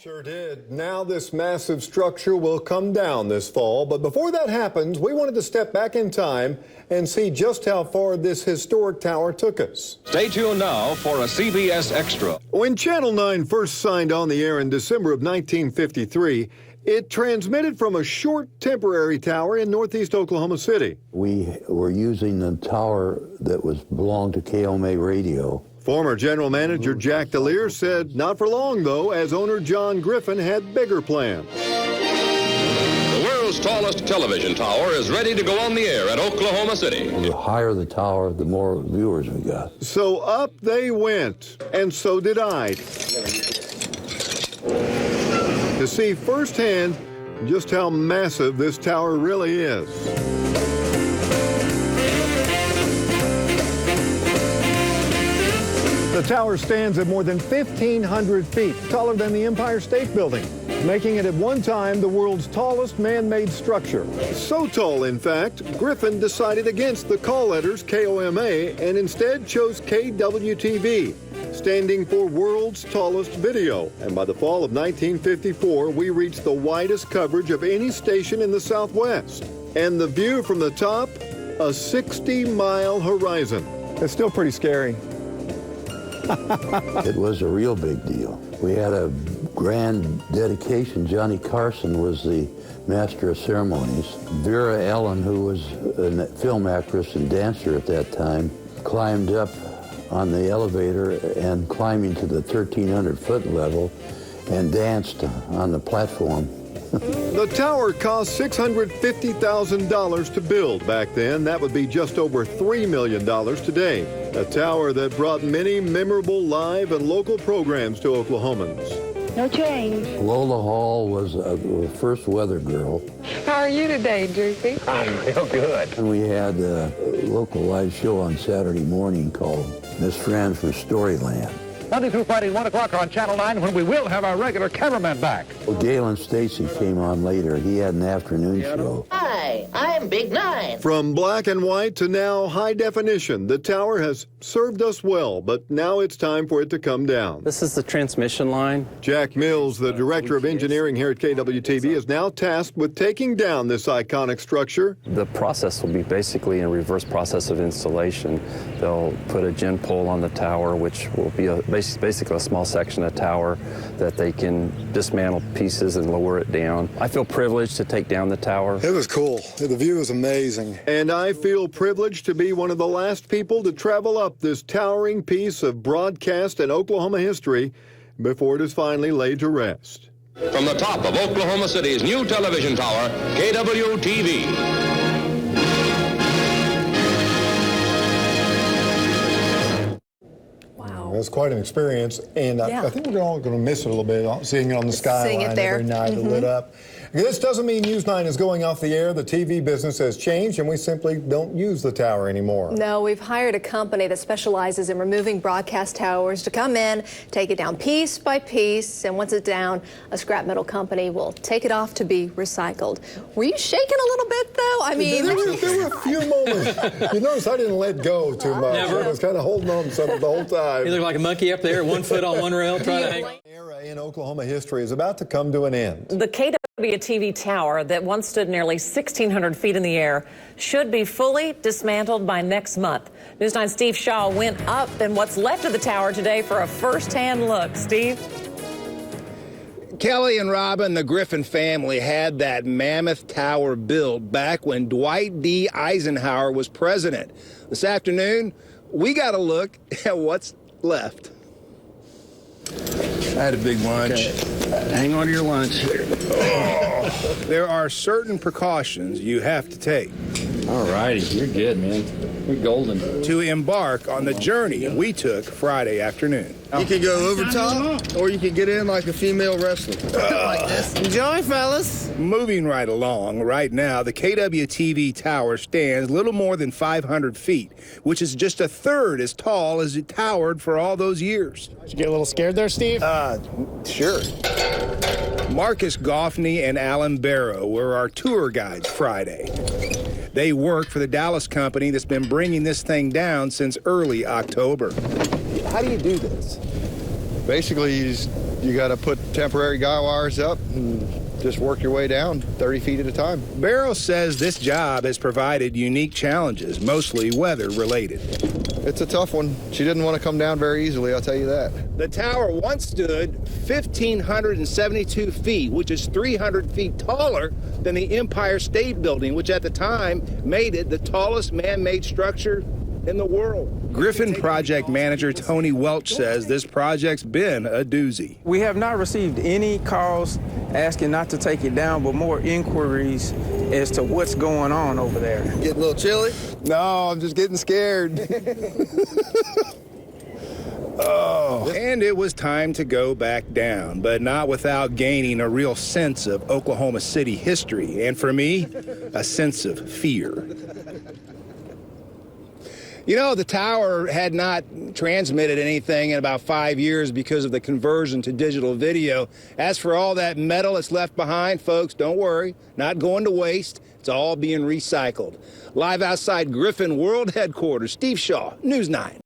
Sure did. Now this massive structure will come down this fall. But before that happens, we wanted to step back in time and see just how far this historic tower took us. Stay tuned now for a CBS Extra. When Channel 9 first signed on the air in December of 1953, it transmitted from a short temporary tower in northeast Oklahoma City. We were using the tower that belonged to KOMA Radio. Former general manager Jack DeLear said not for long, though, as owner John Griffin had bigger plans. The world's tallest television tower is ready to go on the air at Oklahoma City. The higher the tower, the more viewers we got. So up they went, and so did I, to see firsthand just how massive this tower really is. The tower stands at more than 1,500 feet, taller than the Empire State Building, making it at one time the world's tallest man-made structure. So tall, in fact, Griffin decided against the call letters KOMA and instead chose KWTV, standing for World's Tallest Video. And by the fall of 1954, we reached the widest coverage of any station in the Southwest. And the view from the top, a 60-mile horizon. It's still pretty scary. It was a real big deal. We had a grand dedication. Johnny Carson was the master of ceremonies. Vera Ellen, who was a film actress and dancer at that time, climbed up on the elevator and climbing to the 1,300-foot level and danced on the platform. The tower cost $650,000 to build back then. That would be just over $3 million today. A tower that brought many memorable live and local programs to Oklahomans. No change. Lola Hall was the first weather girl. How are you today, Droopy? I'm real good. And we had a local live show on Saturday morning called Miss Fran's for Storyland. Monday through Friday, 1 o'clock on Channel 9, when we will have our regular cameraman back. Well, Galen Stacy came on later. He had an afternoon show. Hi, I'm Big Nine. From black and white to now high definition, the tower has served us well, but now it's time for it to come down. This is the transmission line. Jack Mills, the director of engineering here at KWTV, is now tasked with taking down this iconic structure. The process will be basically a reverse process of installation. They'll put a gin pole on the tower, which will be basically a small section of tower that they can dismantle pieces and lower it down. I feel privileged to take down the tower. It was cool. The view was amazing. And I feel privileged to be one of the last people to travel up this towering piece of broadcast and Oklahoma history before it is finally laid to rest. From the top of Oklahoma City's new television tower, KWTV. It was quite an experience, and I think we're all going to miss it a little bit, seeing it on the skyline every night lit up. This doesn't mean News 9 is going off the air. The TV business has changed, and we simply don't use the tower anymore. No, we've hired a company that specializes in removing broadcast towers to come in, take it down piece by piece, and once it's down, a scrap metal company will take it off to be recycled. Were you shaking a little bit, though? I mean, there were a few moments. You notice I didn't let go too much. Never. I was kind of holding on to something the whole time. You look like a monkey up there, 1 foot on one rail, trying to hang. Era in Oklahoma history is about to come to an end. The KWTV tower that once stood nearly 1,600 feet in the air should be fully dismantled by next month. News 9's Steve Shaw went up in what's left of the tower today for a first-hand look. Steve? Kelly and Robin, the Griffin family, had that mammoth tower built back when Dwight D. Eisenhower was president. This afternoon, we got a look at what's left. I had a big lunch. Hang on to your lunch. There are certain precautions you have to take. All righty, you're good, man. You're golden. To embark on the journey we took Friday afternoon. You could go over top, or you could get in like a female wrestler. Like this. Enjoy, fellas. Moving right along, right now, the KWTV tower stands little more than 500 feet, which is just a third as tall as it towered for all those years. Did you get a little scared there, Steve? Sure. Marcus Goffney and Alan Barrow were our tour guides Friday. They work for the Dallas company that's been bringing this thing down since early October. How do you do this? Basically, you You got to put temporary guy wires up and just work your way down 30 feet at a time. Barrow says this job has provided unique challenges, mostly weather-related. It's a tough one. She didn't want to come down very easily, I'll tell you that. The tower once stood 1,572 feet, which is 300 feet taller than the Empire State Building, which at the time made it the tallest man-made structure in the world. Griffin project manager Tony Welch says this project's been a doozy. We have not received any calls asking not to take it down, but more inquiries as to what's going on over there. Getting a little chilly? No, I'm just getting scared. Oh. And it was time to go back down, but not without gaining a real sense of Oklahoma City history, and for me, a sense of fear. You know, the tower had not transmitted anything in about 5 years because of the conversion to digital video. As for all that metal that's left behind, folks, don't worry, not going to waste. It's all being recycled. Live outside Griffin World Headquarters, Steve Shaw, News 9.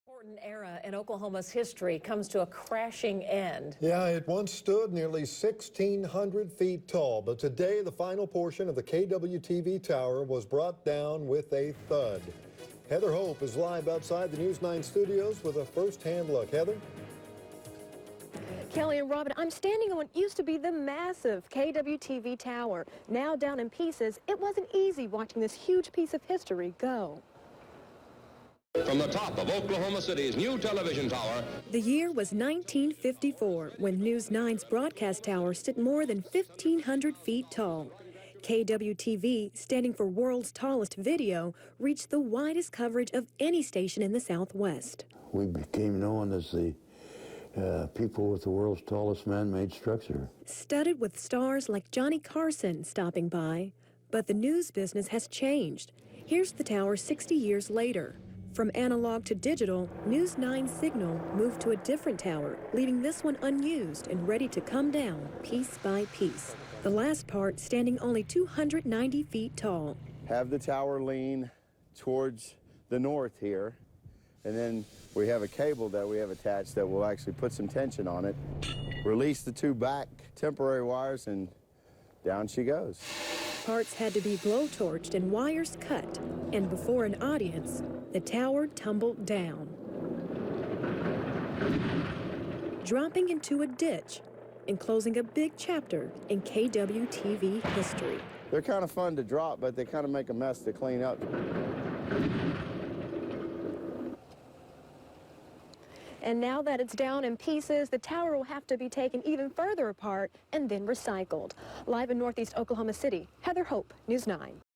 Important era in Oklahoma's history comes to a crashing end. Yeah, it once stood nearly 1,600 feet tall, but today the final portion of the KWTV tower was brought down with a thud. Heather Hope is live outside the News 9 studios with a first-hand look. Heather? Kelly and Robin, I'm standing on what used to be the massive KWTV tower. Now down in pieces, it wasn't easy watching this huge piece of history go. From the top of Oklahoma City's new television tower, The year was 1954 when News 9's broadcast tower stood more than 1,500 feet tall. KWTV, standing for World's Tallest Video, reached the widest coverage of any station in the Southwest. We became known as the people with the world's tallest man-made structure. Studded with stars like Johnny Carson stopping by. But the news business has changed. Here's the tower 60 years later. From analog to digital, News 9's signal moved to a different tower, leaving this one unused and ready to come down piece by piece. The last part standing only 290 feet tall. Have the tower lean towards the north here, and then we have a cable that we have attached that will actually put some tension on it, release the two back temporary wires, and down she goes. Parts had to be blowtorched and wires cut, and before an audience, the tower tumbled down, dropping into a ditch and closing a big chapter in KWTV history. They're kind of fun to drop, but they kind of make a mess to clean up. And now that it's down in pieces, the tower will have to be taken even further apart and then recycled. Live in Northeast Oklahoma City, Heather Hope, News 9.